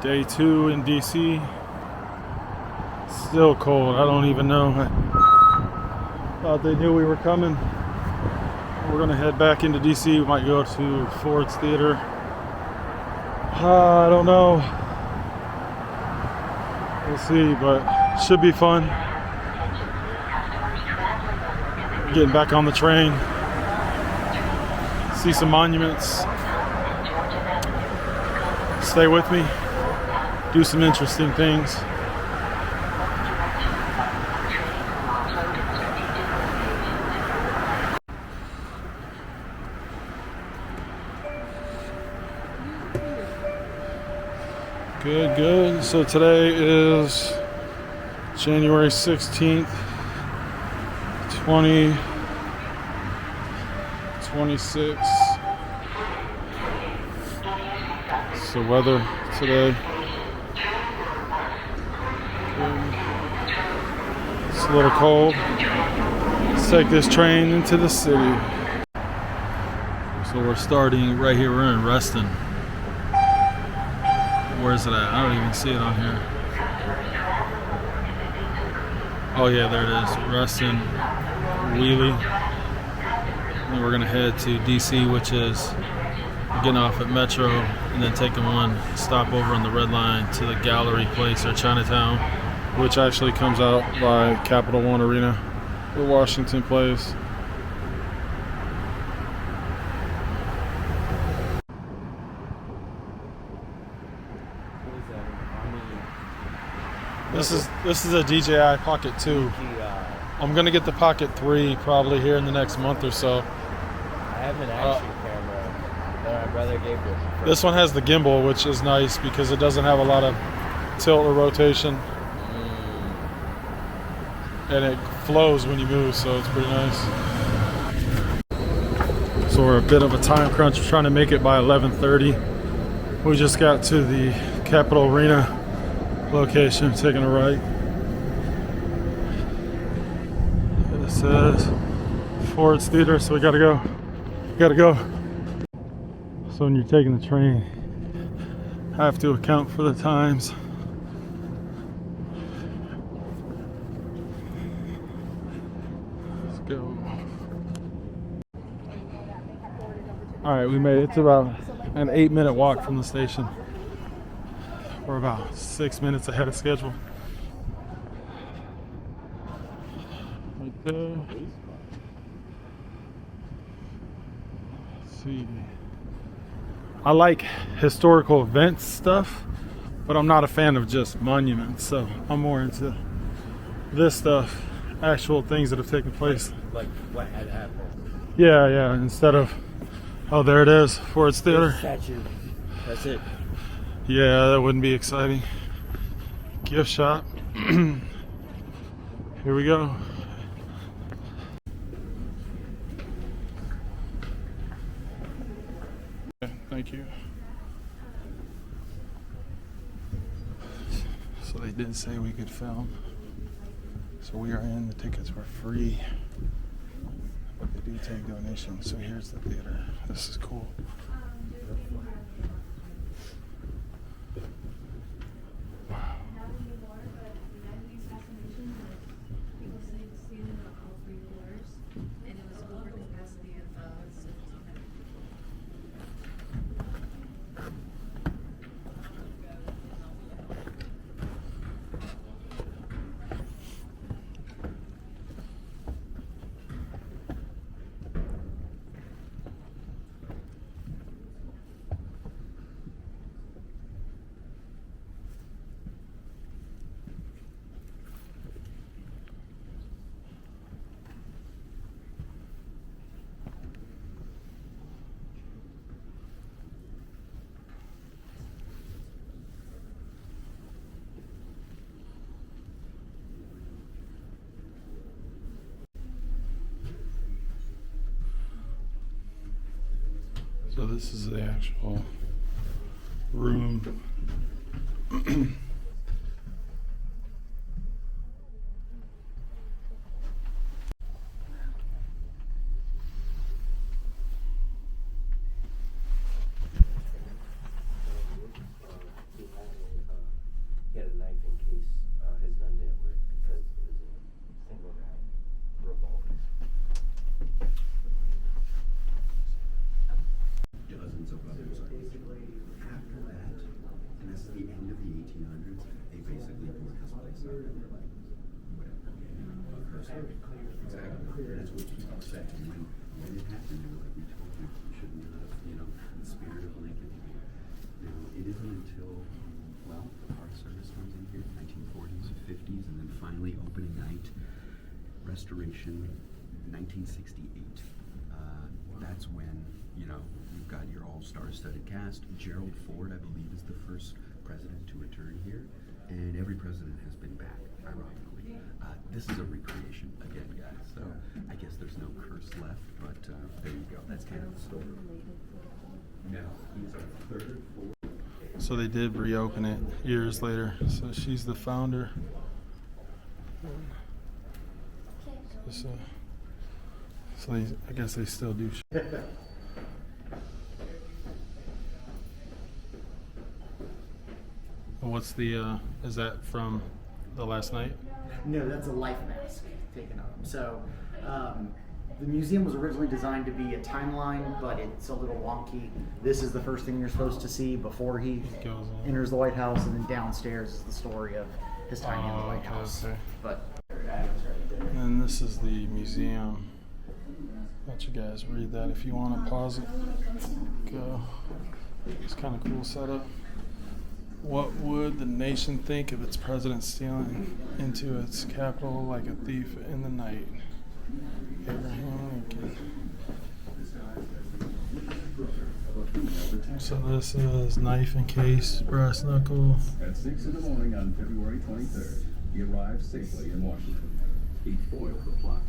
Day 2 in DC. Still cold. I don't even know. I thought they knew we were coming. We're gonna head back into DC. We might go to Ford's Theater. I don't know. We'll see, but should be fun. Getting back on the train. See some monuments. Stay with me. Do some interesting things. Good, good. So today is January 16th, 2026. It's the weather today. It's a little cold. Let's take this train into the city. So we're starting right here. We're in Reston. Where is it at? I don't even see it on here. Oh yeah, there it is. Reston, Wheelie. And we're gonna head to DC, which is getting off at Metro and then taking one stop over on the Red Line to the Gallery Place or Chinatown, which actually comes out by Capital One Arena, where Washington plays. This is a DJI Pocket 2. I'm gonna get the Pocket 3 probably here in the next month or so. I have an action camera that my brother gave me. This one has the gimbal, which is nice because it doesn't have a lot of tilt or rotation. And it flows when you move, so it's pretty nice. So we're a bit of a time crunch. We're trying to make it by 11:30. We just got to the Capitol Arena location, taking a right. It says Ford's Theater, so we gotta go. So when you're taking the train, have to account for the times. Let's go. All right, we made it. It's about an 8-minute walk from the station. We're about 6 minutes ahead of schedule. Right there. Let's see. I like historical events stuff, but I'm not a fan of just monuments, so I'm more into this stuff, actual things that have taken place. Like what had happened. Yeah, instead of, oh, there it is, Ford's Theater. Statue. That's it. Yeah, that wouldn't be exciting. Gift shop. Here we go. Thank you. So they did say we could film. So we are in. The tickets were free, but they do take donations. So here's the theater. This is cool. So this is the actual room. say. When it happened, we told you should not, the spirit of Lincoln. It isn't until, the Park Service comes in here, 1940s, 50s, and then finally opening night, restoration, 1968. That's when, you've got your all-star-studded cast. Gerald Ford, I believe, is the first president to return here, and every president has been back, ironically. This is a recreation again, guys, so I guess there's no curse left, but there you go. That's kind of the story. Now, he's our third, fourth. So they did reopen it years later. So she's the founder. So I guess they still do. What's the, is that from the last night? No, that's a life mask taken of him. So the museum was originally designed to be a timeline, but it's a little wonky. This is the first thing you're supposed to see before he enters the White House, and then downstairs is the story of his time in the White House. Okay. But And this is the museum. Let you guys read that if you want to pause it. Go. It's kind of cool setup. What would the nation think of its president stealing into its capital like a thief in the night? Abraham Lincoln. So this is knife and case, brass knuckle. At 6 in the morning on February 23rd, he arrived safely in Washington. He foiled the plot.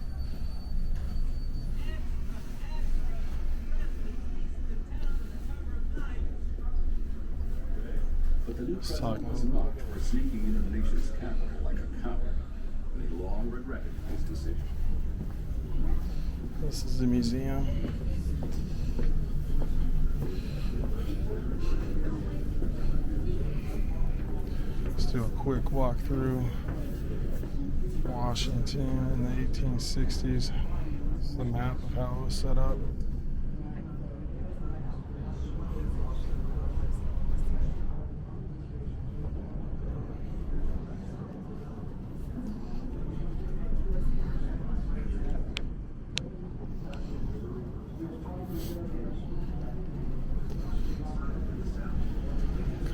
But the new president was mocked for sneaking into the nation's capital like a coward, and he long regretted his decision. This is the museum. Let's do a quick walk through Washington in the 1860s. It's the map of how it was set up.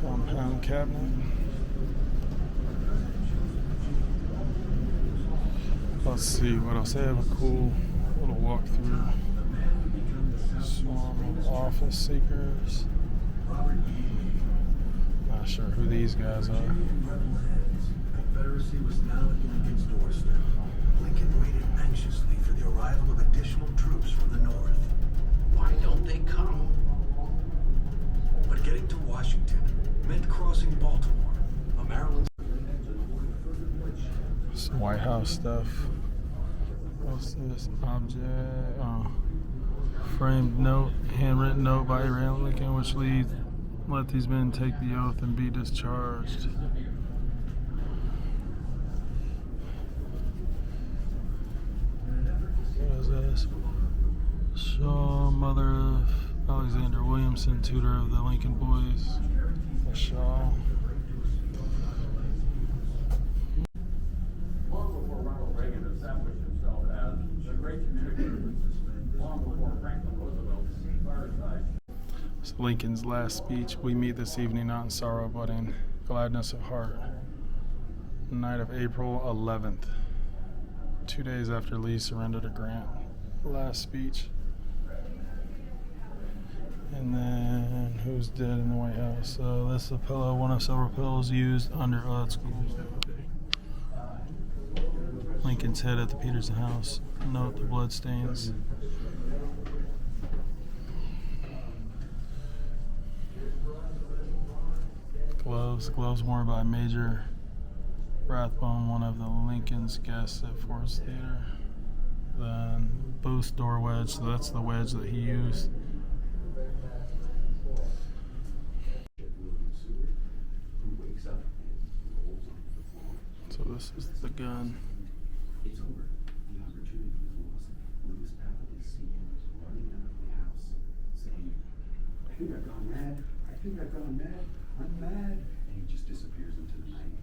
Compound cabinet. Let's see what else. They have a cool little walkthrough. Swarm of office seekers. Not sure who these guys are. Confederacy was now at Lincoln's doorstep. Lincoln waited anxiously for the arrival of additional troops from the north. Why don't they come? But getting to Washington meant crossing Baltimore, a Maryland. Some White House stuff. What's this object? Framed note, handwritten note by Abraham Lincoln, which leads, let these men take the oath and be discharged. What is this? Shaw, mother of Alexander Williamson, tutor of the Lincoln boys. Shaw. Long before Ronald Reagan established himself as the great communicator, long before Franklin Roosevelt's fireside. So Lincoln's last speech, we meet this evening not in sorrow but in gladness of heart. Night of April 11th, 2 days after Lee surrendered to Grant. Last speech. And then who's dead in the White House? So this is a pillow, one of several pillows used under that's cool. Lincoln's head at the Peterson house. Note the bloodstains. Gloves worn by Major Rathbone, one of the Lincoln's guests at Forest Theater. Then Booth's door wedge, so that's the wedge that he used. So this is the gun. It's over. The opportunity is lost. Lewis Powell is seen running out of the house, saying, I think I've gone mad. I think I've gone mad. I'm mad. And he just disappears into the night.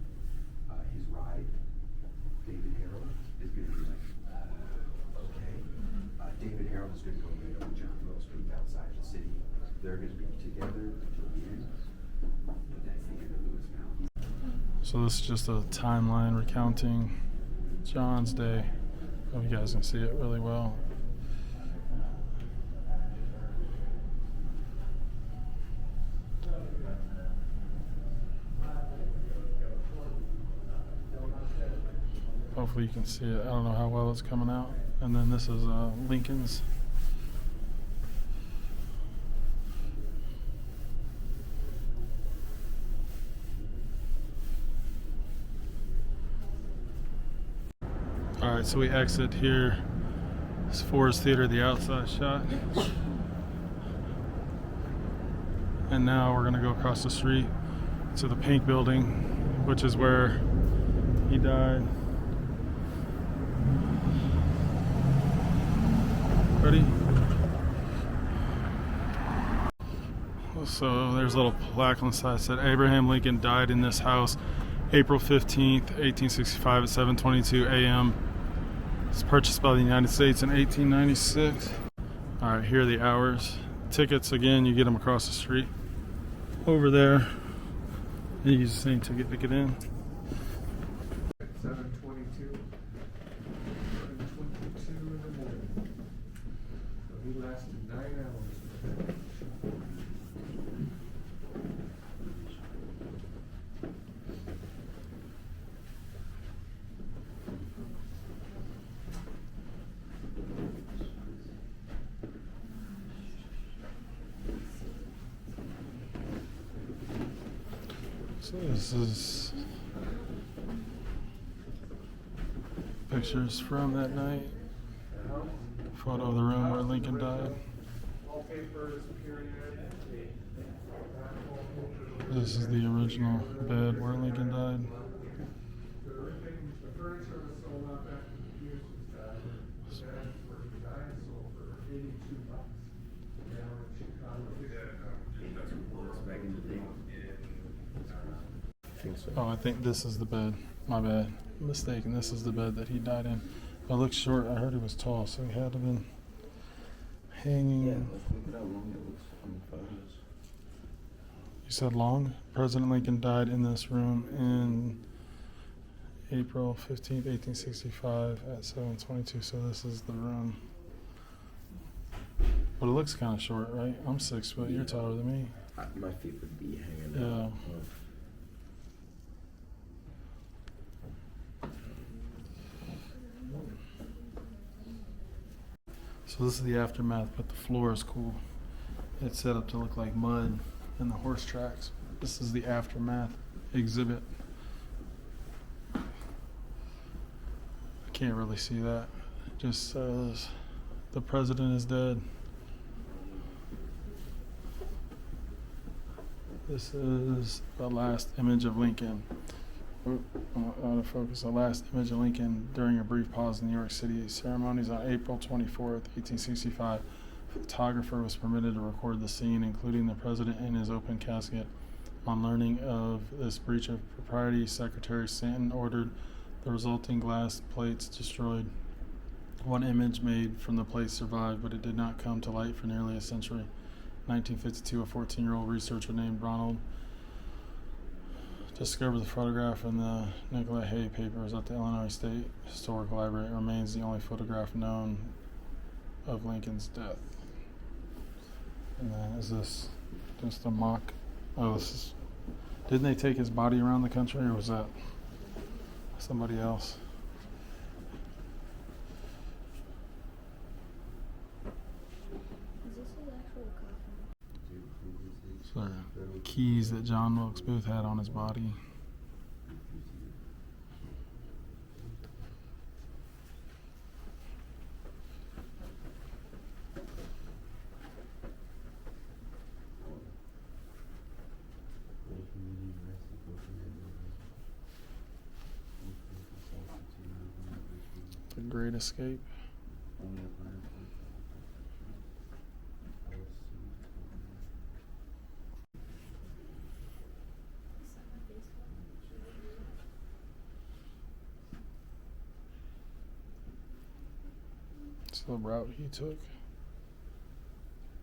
His ride, David Harrell, is going to be like, okay. David Harold is going to go meet up with John Wilson outside the city. They're going to be together until the end. But then figure to Lewis Mountain. So this is just a timeline recounting John's day. Hope you guys can see it really well. Hopefully you can see it. I don't know how well it's coming out. And then this is Lincoln's. Alright, so we exit here. It's Forest Theater, the outside shot. And now we're gonna go across the street to the Pink Building, which is where he died. Ready? So there's a little plaque on the side that said Abraham Lincoln died in this house April 15th, 1865 at 7:22 a.m. It's purchased by the United States in 1896. All right, here are the hours. Tickets, again, you get them across the street. Over there, you use the same ticket to get in. 7:22. 7:22 in the morning. So he lasted 9 hours. So this is pictures from that night. Photo of the room where Lincoln died. This is the original bed where Lincoln died. Oh, I think this is the bed. My bad. Mistaken. This is the bed that he died in. It looks short. I heard he was tall, so he had to have been hanging. Yeah, look at how long it looks from the photos. You said long? President Lincoln died in this room in April 15th, 1865 at 7:22. So this is the room. But it looks kind of short, right? I'm 6 foot. You're taller than me. My feet would be hanging Yeah. out. So this is the aftermath, but the floor is cool. It's set up to look like mud and the horse tracks. This is the aftermath exhibit. I can't really see that. It just says the president is dead. This is the last image of Lincoln. Out of focus, the last image of Lincoln during a brief pause in New York City. Ceremonies on April 24th, 1865. A photographer was permitted to record the scene, including the president in his open casket. On learning of this breach of propriety, Secretary Stanton ordered the resulting glass plates destroyed. One image made from the plates survived, but it did not come to light for nearly a century. 1952, a 14-year-old researcher named Ronald discovered the photograph in the Nicollet Hay papers at the Illinois State Historical Library. It remains the only photograph known of Lincoln's death. And then is this just a mock? Oh, this is. Didn't they take his body around the country, or was that somebody else? Is this his actual coffin? So the keys that John Wilkes Booth had on his body. The Great Escape. the route he took.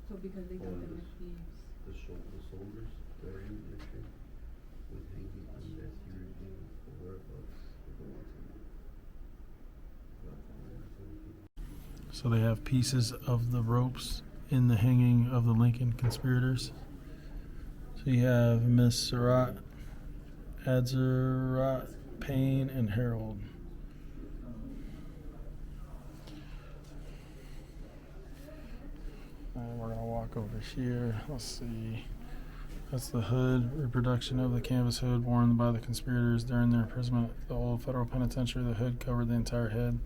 So because they got them with these. The soldiers that are in the picture with hanging unless you review the whereabouts of the ones in there. So they have pieces of the ropes in the hanging of the Lincoln conspirators. So you have Miss Surratt, Adzerat, Payne, and Harold. And we're gonna walk over here. Let's see. That's the hood, reproduction of the canvas hood worn by the conspirators during their imprisonment at the old federal penitentiary. The hood covered the entire head,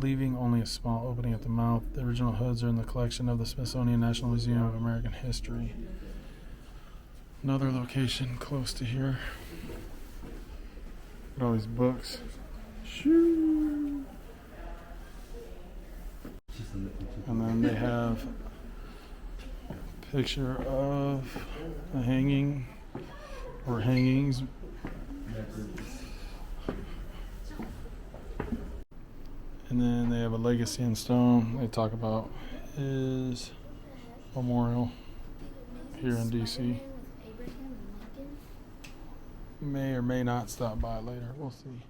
leaving only a small opening at the mouth. The original hoods are in the collection of the Smithsonian National Museum of American History. Another location close to here. Look at all these books. Shoo. And then they have a picture of the hanging or hangings. And then they have a legacy in stone. They talk about his memorial here in DC. May or may not stop by later. We'll see.